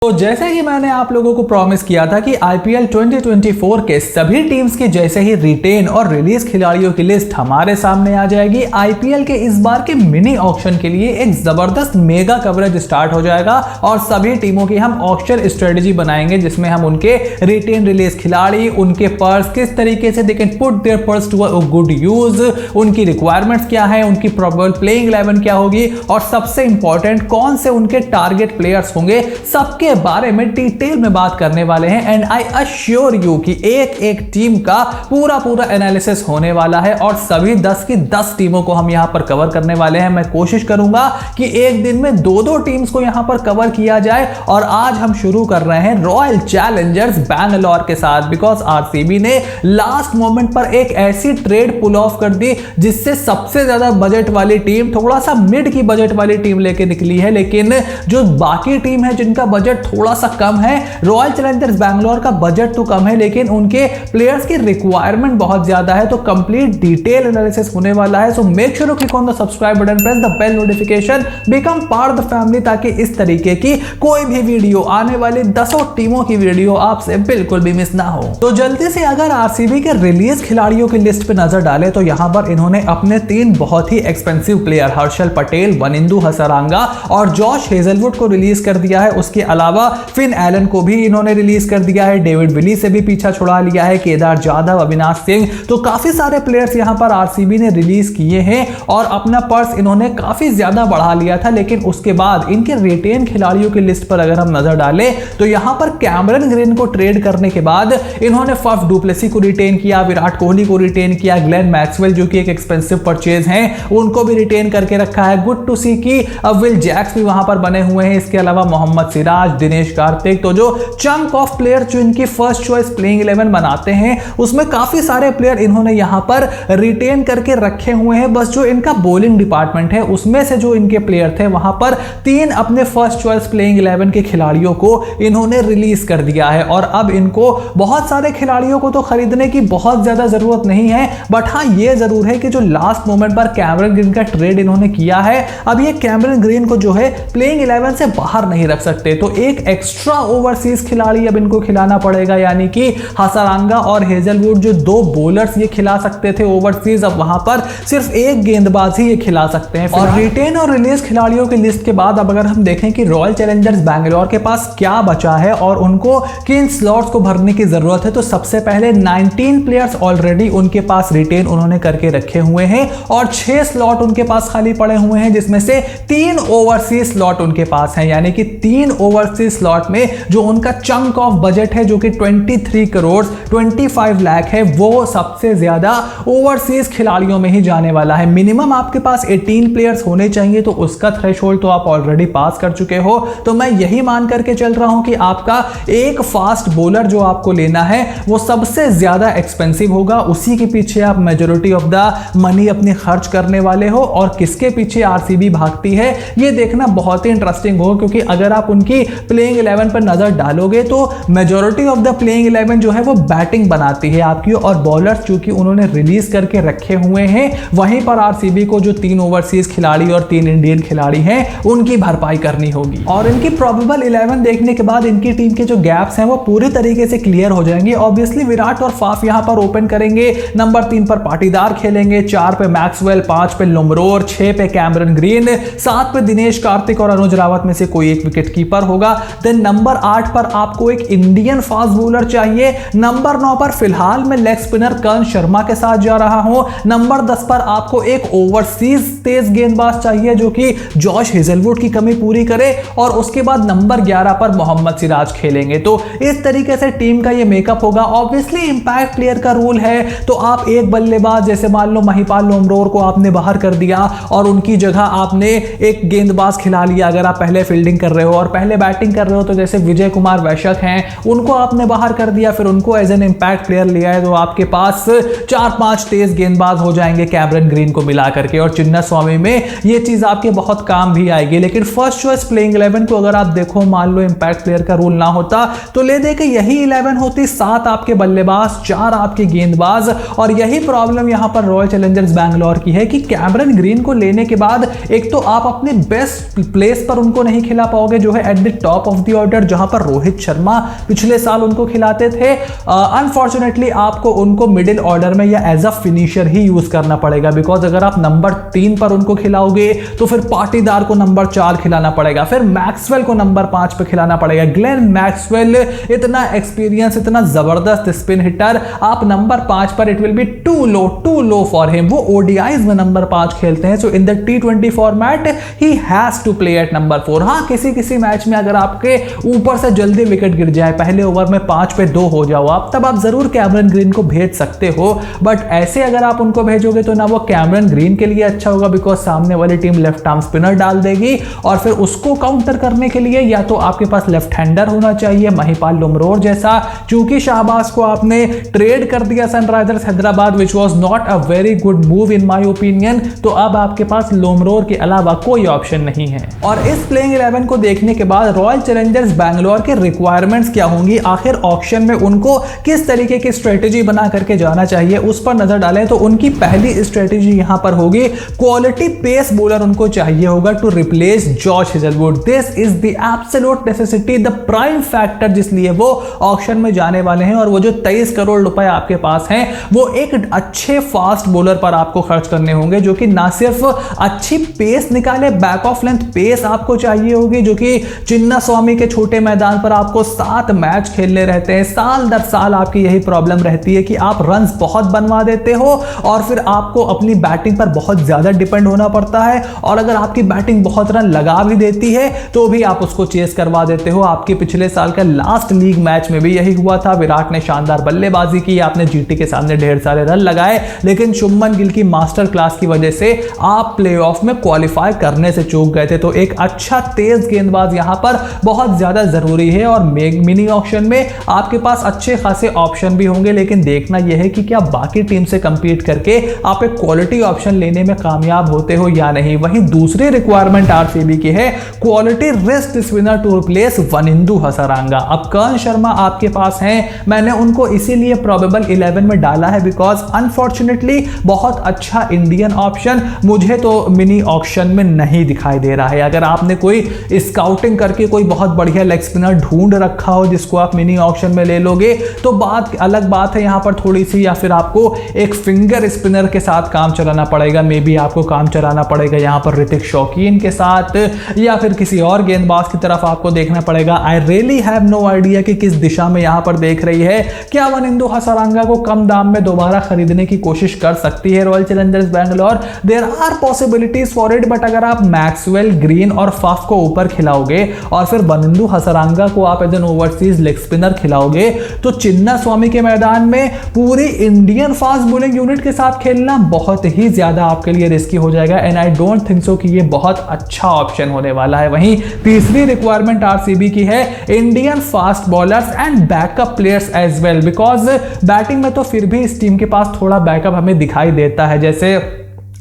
तो जैसे कि मैंने आप लोगों को प्रॉमिस किया था कि आईपीएल 2024 के सभी टीम्स की जैसे ही रिटेन और रिलीज खिलाड़ियों की लिस्ट हमारे सामने आ जाएगी, आईपीएल के इस बार के मिनी ऑक्शन के लिए एक जबरदस्त मेगा कवरेज स्टार्ट हो जाएगा और सभी टीमों की हम ऑक्शन स्ट्रेटेजी बनाएंगे जिसमें हम उनके रिटेन रिलीज खिलाड़ी, उनके पर्स किस तरीके से they can put their purse to a good use, उनकी रिक्वायरमेंट्स क्या है, उनकी प्रोबेबल प्लेइंग 11 क्या होगी और सबसे इंपॉर्टेंट कौन से उनके टारगेट प्लेयर्स होंगे, सबके बारे में डिटेल में बात करने वाले हैं। एंड आई अश्योर यू कि एक एक टीम का पूरा एनालिसिस होने वाला है और सभी 10 की 10 टीमों को हम यहां पर कवर करने वाले हैं। मैं कोशिश करूंगा कि एक दिन में दो टीम्स को यहां पर कवर किया जाए और आज हम शुरू कर रहे हैं रॉयल चैलेंजर्स बैंगलोर के साथ, बिकॉज आरसीबी ने लास्ट मोमेंट पर एक ऐसी ट्रेड पुल ऑफ कर दी जिससे सबसे ज्यादा बजट वाली टीम थोड़ा सा मिड की बजट वाली टीम लेके निकली है, लेकिन जो बाकी टीम है जिनका बजट थोड़ा सा कम है, रॉयल चैलेंजर्स बैंगलोर का बजट तो कम है लेकिन उनके प्लेयर्स की रिक्वायरमेंट बहुत ज्यादा है। तो कंप्लीट डिटेल एनालिसिस होने वाला है। So make sure to click on the subscribe button, press the bell notification, become part of the family ताकि इस तरीके की कोई भी वीडियो, आने वाली 10 टीमों की वीडियो आपसे बिल्कुल भी मिस ना हो। तो जल्दी से अगर आरसीबी के रिलीज खिलाड़ियों की लिस्ट पे नजर डाले तो यहां पर इन्होंने अपने 3 बहुत ही एक्सपेंसिव प्लेयर हर्षल पटेल, वनिंदु हसरंगा और जॉश हेजलवुड को रिलीज कर दिया है। उसके अलावा फिन एलन को भी इन्होंने रिलीज कर दिया है, डेविड विली से भी पीछा छुड़ा लिया है, केदार जाधव, अविनाश सिंह, तो काफी सारे प्लेयर्स यहां पर आरसीबी ने रिलीज किए हैं और अपना पर्स इन्होंने काफी ज्यादा बढ़ा लिया था। लेकिन उसके बाद इनके रिटेन खिलाड़ियों की लिस्ट पर अगर हम नजर डालें तो यहां पर कैमरन ग्रीन को ट्रेड करने के बाद इन्होंने फफ डुप्लेसी को रिटेन किया, विराट कोहली को रिटेन किया, ग्लेन मैक्सवेल जो कि एक एक्सपेंसिव परचेज है उनको भी रिटेन करके रखा है। गुड टू सी कि विल जैक्स भी वहां पर बने हुए हैं। इसके अलावा मोहम्मद सिराज, दिनेश कार्तिक, तो जो चंक ऑफ प्लेयर जो इनकी फर्स्ट चॉइस प्लेइंग 11 बनाते हैं उसमें काफी सारे प्लेयर इन्होंने यहां पर रिटेन करके रखे हुए हैं। बस जो इनका बॉलिंग डिपार्टमेंट है उसमें से जो इनके प्लेयर थे वहां पर 3 अपने फर्स्ट चॉइस प्लेइंग 11 के खिलाड़ियों को इन्होंने रिलीज कर दिया है और अब इनको बहुत सारे खिलाड़ियों को तो खरीदने की बहुत ज्यादा जरूरत नहीं है, बट हाँ ये जरूर है कि जो लास्ट मोमेंट पर कैमरन ग्रीन का ट्रेड इन्होंने किया है, अब ये कैमरन ग्रीन को जो है प्लेइंग 11 से बाहर नहीं रख सकते, तो एक एक्स्ट्रा ओवरसीज खिलाड़ी अब इनको खिलाना पड़ेगा। यानी कि हसरंगा और हेजलवुड जो 2 बॉलर्स ये खिला सकते थे ओवरसीज, अब वहां पर सिर्फ एक गेंदबाज ही ये खिला सकते हैं। और रिटेन और रिलीज खिलाड़ियों की लिस्ट के बाद अब अगर हम देखें कि रॉयल चैलेंजर्स बैंगलोर के पास क्या बचा है और उनको किन स्लॉट्स को भरने की जरूरत है, तो सबसे पहले 19 प्लेयर्स ऑलरेडी उनके पास रिटेन उन्होंने करके रखे हुए हैं और 6 स्लॉट उनके पास खाली पड़े हुए हैं जिसमें से 3 ओवरसीज स्लॉट उनके पास हैं। यानी कि 3 ओवरसीज स्लॉट में जो उनका चंक ऑफ बजट है जो कि 23 करोड़ 25 लाख है, वो सबसे ज्यादा ओवरसीज खिलाड़ियों में ही जाने वाला है। मिनिमम आपके पास 18 प्लेयर्स होने चाहिए, तो उसका थ्रेशोल्ड तो आप ऑलरेडी पास कर चुके हो। तो मैं यही मान करके चल रहा हूं कि आपका एक फास्ट बॉलर जो आपको लेना है वो सबसे ज्यादा एक्सपेंसिव होगा, उसी के पीछे आप मेजॉरिटी ऑफ द मनी अपनी खर्च करने वाले हो। और किसके पीछे आरसीबी भागती है ये देखना बहुत ही इंटरेस्टिंग होगा, क्योंकि अगर आप उनकी प्लेइंग 11 पर नजर डालोगे तो मेजॉरिटी ऑफ द प्लेइंग 11 जो है वो बैटिंग बनाती है आपकी, और बॉलर्स चूंकि उन्होंने रिलीज करके रखे हुए हैं वहीं पर आरसीबी को जो 3 ओवरसीज खिलाड़ी और 3 इंडियन खिलाड़ी हैं उनकी भरपाई करनी होगी। और इनकी प्रोबेबल 11 देखने के बाद इनकी टीम के जो गैप्स हैं वो पूरी तरीके से क्लियर हो जाएंगे। ऑब्वियसली विराट और फाफ यहां पर ओपन करेंगे, नंबर 3 पर पाटीदार खेलेंगे, 4 पे मैक्सवेल, 5 पे लुमरोर, 6 पे कैमरन ग्रीन, 7 पे दिनेश कार्तिक और अनुज रावत में से कोई एक विकेट कीपर होगा। देन नंबर 8 पर आपको एक इंडियन फास्ट बॉलर चाहिए। नंबर 9 पर फिलहाल मैं लेग स्पिनर कर्ण शर्मा के साथ जा रहा हूं। नंबर 10 पर आपको एक ओवरसीज तेज गेंदबाज चाहिए जो कि जॉश हेजलवुड की कमी पूरी करे, और उसके बाद नंबर 11 पर मोहम्मद सिराज खेलेंगे। तो इस तरीके से टीम का ये मेकअप होगा। ऑब्वियसली इंपैक्ट प्लेयर का रूल है, तो आप एक बल्लेबाज जैसे मान लो महिपाल लोमरोर को आपने बाहर कर दिया और उनकी जगह आपने एक गेंदबाज खिला लिया। अगर आप पहले फील्डिंग कर रहे हो और पहले बैटिंग कर रहे हो तो जैसे विजय कुमार वैशक हैं उनको आपने बाहर कर दिया, फिर उनको एज एन इंपैक्ट प्लेयर लिया है, तो आपके पास 4-5 तेज गेंदबाज हो जाएंगे कैमरन ग्रीन को मिला करके। और चिन्ना स्वामी में ये चीज आपके बहुत काम भी आएगी। लेकिन फर्स्ट चॉइस प्लेइंग 11 को अगर आप देखो, मान लो इंपैक्ट प्लेयर का रूल ना होता तो ले दे के यही 11 होती, 7 आपके बल्लेबाज, 4 आपके गेंदबाज। और यही प्रॉब्लम यहां पर रॉयल चैलेंजर्स बैंगलोर की है कि कैमरन ग्रीन को लेने के बाद एक तो आप अपने बेस्ट प्लेस पर उनको नहीं खिला पाओगे जो है at the top of the order, जहां पर रोहित शर्मा पिछले साल उनको खिलाते थे। अनफॉर्चुनेटली आपको उनको मिडिल ऑर्डर में या एज अ फिनिशर ही यूज करना पड़ेगा, बिकॉज अगर आप नंबर 3 पर उनको खिलाओगे तो फिर पाटीदार को नंबर 4 खिलाना पड़ेगा, फिर मैक्सवेल को नंबर 5 पे खिलाना पड़ेगा। ग्लेन मैक्सवेल इतना एक्सपीरियंस, इतना जबरदस्त स्पिन हिटर, आप नंबर 5 पर it will be too low for him. वो ओडीआईज में नंबर 5 खेलते हैं, so in the T20 format he has to play at number 4। हाँ, किसी मैच में अगर आपके ऊपर से जल्दी विकेट गिर जाए, पहले ओवर में 5 पे 2 हो जाओ आप, तब आप जरूर कैमरन ग्रीन को भेज सकते हो। बट ऐसे अगर आप उनको भेजोगे तो ना वो कैमरन ग्रीन के लिए अच्छा होगा, बिकॉज सामने वाली टीम लेफ्ट आर्म स्पिनर डाल देगी, और फिर उसको काउंटर करने के लिए या तो आपके पास लेफ्ट हैंडर होना चाहिए, महिपाल लुमरोर जैसा। चूंकि शाहबाज को आपने ट्रेड कर दिया Sunrisers Hyderabad, which was not a very good move in my opinion, तो अब आपके पास लुमरोर के अलावा कोई ऑप्शन नहीं है। और इस प्लेइंग 11 को देखने के बाद रॉयल चैलेंजर्स बैंगलोर के रिक्वायरमेंट्स क्या होंगी, आखिर ऑक्शन में उनको किस तरीके की स्ट्रेटेजी बना करके जाना चाहिए, उस पर नजर डालें तो उनकी पहली स्ट्रेटेजी यहां पर होगी क्वालिटी पेस बॉलर उनको चाहिए होगा to replace Josh Hazlewood. This is the absolute necessity, the prime factor जिसलिए वो ऑक्शन में जाने वाले हैं। और वो जो 23 करोड़ रुपए आपके पास हैं, वो एक अच्छे फास्ट बॉलर पर आपको खर्च करने होंगे, जो कि ना सिर्फ अच्छी पेस निकाले, बैक ऑफ लेंथ पेस आपको चाहिए होगी, जो कि चिन्ना स्वामी के छोटे मैदान पर आपको 7 मैच खेलने रहते हैं। साल दर साल आपकी यही प्रॉब्लम रहती है कि आप रन्स बहुत बनवा देते हो और फिर आपको अपनी बैटिंग पर बहुत ज्यादा डिपेंड होना पड़ता है, और अगर आपकी बैटिंग बहुत रन लगा भी देती है तो भी आप उसको चेस करवा देते हो। आपके पिछले साल का लास्ट लीग मैच में भी यही हुआ था। विराट ने शानदार बल्लेबाजी की, आपने जीटी के सामने ढेर सारे रन लगाए, लेकिन शुभमन गिल की मास्टर क्लास की वजह से आप प्लेऑफ में क्वालिफाई करने से चूक गए थे। तो एक अच्छा तेज गेंदबाज यहां पर बहुत ज्यादा जरूरी है, और मिनी ऑक्शन में आपके पास अच्छे खासे ऑप्शन भी होंगे, लेकिन देखना यह है कि क्या बाकी टीम से कंपीट करके आप एक क्वालिटी ऑप्शन लेने में कामयाब होते हो या नहीं। वहीं दूसरी रिक्वायरमेंट आरसीबी की है quality wrist spinner to replace Wanindu Hasaranga. अब कर्ण शर्मा आपके पास हैं, मैंने उनको इसीलिए प्रोबेबल 11 में डाला है बिकॉज अनफॉर्चुनेटली बहुत अच्छा इंडियन ऑप्शन मुझे तो मिनी ऑक्शन में नहीं दिखाई दे रहा है। अगर आपने कोई स्काउटिंग करके कोई बहुत बढ़िया लेग स्पिनर ढूंढ रखा हो जिसको आप मिनी ऑक्शन में ले लोगे तो बात अलग बात है यहां पर थोड़ी सी, या फिर आपको एक फिंगर स्पिनर के साथ काम चलाना पड़ेगा। मे बी आपको काम चलाना पड़ेगा यहां पर ऋतिक शौकीन के साथ, या फिर किसी और गेंदबाज की तरफ आपको देखना पड़ेगा। I really have no idea कि किस दिशा में यहां पर देख रही है। क्या वनिंदु हसरंगा को कम दाम में दोबारा खरीदने की कोशिश कर सकती है Royal Challengers Bangalore? There are possibilities for it, but अगर आप मैक्सवेल, ग्रीन और फफ को ऊपर खिलाओगे और फिर वनिंदु हसरंगा को आप as an overseas leg spinner खिलाओगे तो चिन्ना स्वामी के मैदान में पूरी इंडियन फास्ट बॉलिंग यूनिट के साथ खेलना बहुत ही ज्यादा आपके लिए रिस्की हो जाएगा, and I don't think so कि ये बहुत अच्छा ऑप्शन होने वाला है। वहीं तीसरी रिक्वायरमेंट आरसीबी की है Indian fast bowlers and backup players as well, because batting में तो फिर भी इस टीम के पास थोड़ा बैकअप हमें दिखाई देता है। जैसे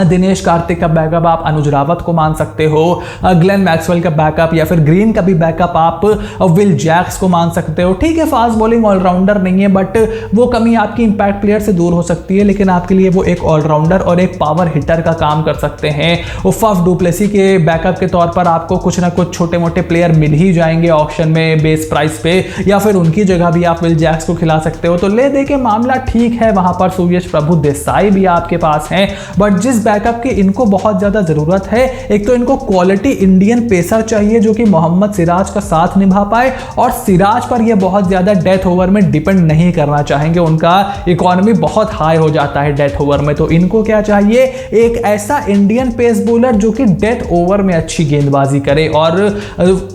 दिनेश कार्तिक का बैकअप आप अनुज रावत को मान सकते हो, ग्लेन मैक्सवेल का बैकअप या फिर ग्रीन का भी बैकअप आप विल जैक्स को मान सकते हो। ठीक है, फास्ट बॉलिंग ऑलराउंडर नहीं है, बट वो कमी आपकी इंपैक्ट प्लेयर से दूर हो सकती है, लेकिन आपके लिए वो एक ऑलराउंडर और एक पावर हिटर का काम कर सकते हैं। वो फफ डुप्लेसी के बैकअप के तौर पर आपको कुछ ना कुछ छोटे मोटे प्लेयर मिल ही जाएंगे ऑक्शन में बेस प्राइस पे, या फिर उनकी जगह भी आप विल जैक्स को खिला सकते हो। तो ले दे के मामला ठीक है, वहां पर सूर्यश प्रभु देसाई भी आपके पास हैं, बट जिस बैकअप की इनको बहुत ज्यादा जरूरत है, एक तो इनको क्वालिटी इंडियन पेसर चाहिए जो कि मोहम्मद सिराज का साथ निभा पाए, और सिराज पर ये बहुत ज्यादा डेथ ओवर में डिपेंड नहीं करना चाहेंगे, उनका इकोनॉमी बहुत हाई हो जाता है डेथ ओवर में। तो इनको क्या चाहिए, एक ऐसा इंडियन पेस बॉलर जो कि डेथ ओवर में अच्छी गेंदबाजी करे, और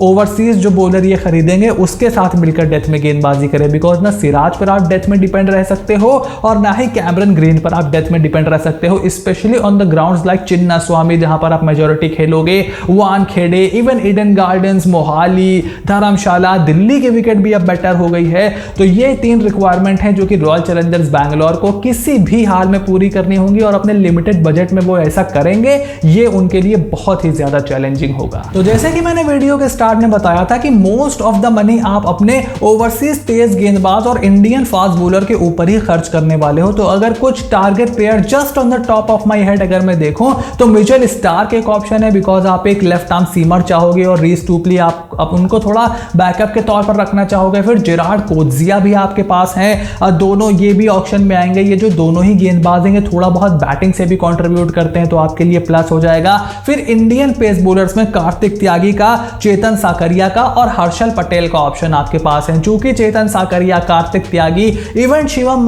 ओवरसीज जो बॉलर ये खरीदेंगे उसके साथ मिलकर डेथ में गेंदबाजी करे, बिकॉज ना सिराज पर आप डेथ में डिपेंड रह सकते हो और ना ही कैमरन ग्रीन पर आप डेथ में डिपेंड रह सकते हो, specially on the ground like Chinna Swamy जहां पर आप मेजॉरिटी खेलोगे, Wankhede, even Eden Gardens, Mohali, Dharamshala, Delhi की विकेट भी अब बेटर हो गई है। तो ये 3 रिक्वायरमेंट हैं जो कि रॉयल चैलेंजर्स बैंगलोर को किसी भी हाल में पूरी करनी होंगी, और अपने लिमिटेड बजट में वो ऐसा करेंगे, ये उनके लिए बहुत ही ज्यादा चैलेंजिंग होगा। तो जैसे कि मैंने वीडियो के स्टार्ट में बताया था कि मोस्ट ऑफ द मनी आप अपने ओवरसीज तेज गेंदबाज और इंडियन फास्ट बॉलर के ऊपर ही खर्च करने वाले हो। तो अगर कुछ target player just on the top of my head अगर मैं देखूं तो मिचेल स्टार्क एक ऑप्शन है, बिकॉज आप एक लेफ्ट आर्म सीमर चाहोगे और रीस टूपली आप अब उनको थोड़ा बैकअप के तौर पर रखना चाहोगे। फिर जेरार्ड कोज्जिया भी आपके पास हैं, दोनों ये भी ऑक्शन में आएंगे। ये जो दोनों ही गेंदबाज हैं थोड़ा बहुत बैटिंग से भी कंट्रीब्यूट करते हैं, तो आपके लिए प्लस हो जाएगा। फिर इंडियन पेस बॉलर्स में कार्तिक त्यागी का, चेतन साकरिया का और हर्षल पटेल का ऑप्शन आपके पास है। चूंकि चेतन साकरिया, कार्तिक त्यागी, इवन शिवम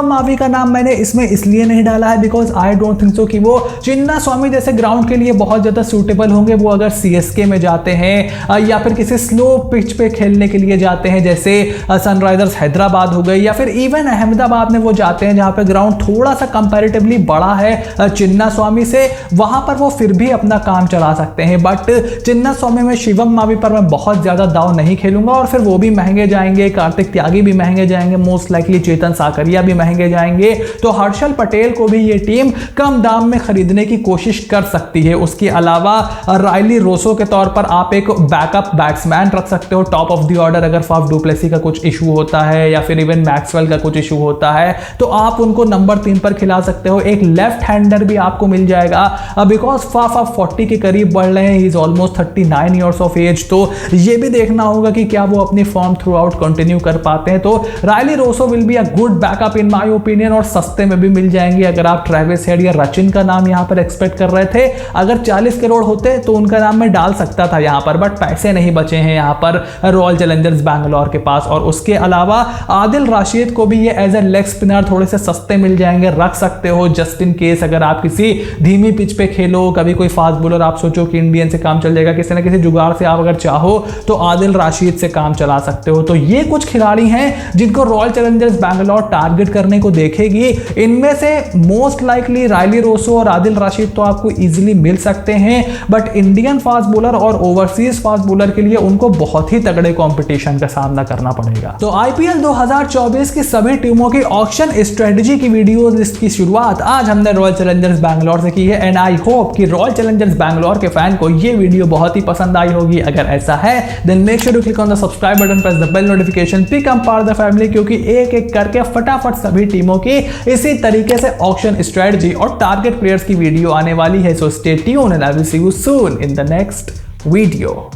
मावी का नाम मैंने इसमें इसलिए नहीं डाला है because I don't think so कि वो चिन्नास्वामी जैसे ग्राउंड के लिए बहुत ज्यादा सूटेबल होंगे। वो अगर सीएसके में जाते हैं या फिर किसी स्लो पिच पे खेलने के लिए जाते हैं जैसे सनराइजर्स हैदराबाद हो गई, या फिर इवन अहमदाबाद में वो जाते हैं जहां पे ग्राउंड थोड़ा सा कंपैरेटिवली बड़ा है चिन्नास्वामी से, वहां पर वो फिर भी अपना काम चला सकते हैं। बट चिन्नास्वामी में शिवम मावी पर मैं बहुत ज्यादा दाव नहीं खेलूंगा और फिर वो भी महंगे जाएंगे, कार्तिक त्यागी भी महंगे जाएंगे, मोस्ट लाइकली चेतन साकरिया भी महंगे जाएंगे। तो हर्षल पटेल को भी ये टीम कम दाम में खरीदने की कोशिश कर सकती है। उसके अलावा रायली रोसो के तौर पर आप एक बैकअप बैट्समैन रख सकते हो टॉप ऑफ द ऑर्डर। अगर फाफ डुप्लेसी का कुछ इशू होता है या फिर इवन मैक्सवेल का कुछ इशू होता है तो आप उनको नंबर 3 पर खिला सकते हो। एक लेफ्ट हैंडर भी आपको मिल जाएगा बिकॉज फाफ 40 के करीब बढ़ रहे हैं, he is almost 39 years of age. तो ये भी देखना होगा कि क्या वो अपनी फॉर्म थ्रू आउट कंटिन्यू कर पाते हैं। तो Rilee Rossouw will be a good backup in my opinion, और सस्ते में भी मिल जाएंगे। अगर आप ट्रेविस हेड या रचिन का नाम यहां पर एक्सपेक्ट कर रहे थे, अगर 40 करोड़ होते तो उनका नाम मैं डाल सकता था यहां पर, बट पैसे नहीं बचे हैं यहां पर रॉयल चैलेंजर्स बैंगलोर के पास। और उसके अलावा आदिल राशिद को भी ये एज ए लेग स्पिनर थोड़े से सस्ते मिल जाएंगे, रख सकते हो जस्ट इन केस अगर आप किसी धीमी पिच पे खेलो, कभी कोई फास्ट बॉलर आप सोचो कि इंडियन से काम चल जाएगा, किसी ना किसी जुगाड़ से आप अगर चाहो तो आदिल राशिद से काम चला सकते हो। तो ये कुछ खिलाड़ी हैं जिनको रॉयल चैलेंजर्स बैंगलोर टारगेट करने को देखेगी। इनमें से मोस्ट लाइकली रायली रोसो और आदिल राशिद तो आपको इजीली मिल सकते हैं, बट इंडियन फास्ट बॉलर और ओवरसीज फास्ट बॉलर के लिए उनको बहुत ही तगड़े कंपटीशन का सामना करना पड़ेगा। तो आईपीएल 2024 की सभी टीमों की ऑक्शन स्ट्रेटजी की वीडियो लिस्ट की शुरुआत आज हमने रॉयल चैलेंजर्स बैंगलोर से की है, एंड आई होप कि रॉयल चैलेंजर्स बैंगलोर के फैन को ये वीडियो बहुत ही पसंद आई होगी। अगर ऐसा है then make sure to click on the subscribe button, press the bell notification, become part of the family, क्योंकि एक एक करके फटाफट सभी टीमों की इसी तरीके से ऑक्शन स्ट्रेटजी और टारगेट प्लेयर्स की वीडियो आने वाली है। So stay tuned and I will see you soon in the next video.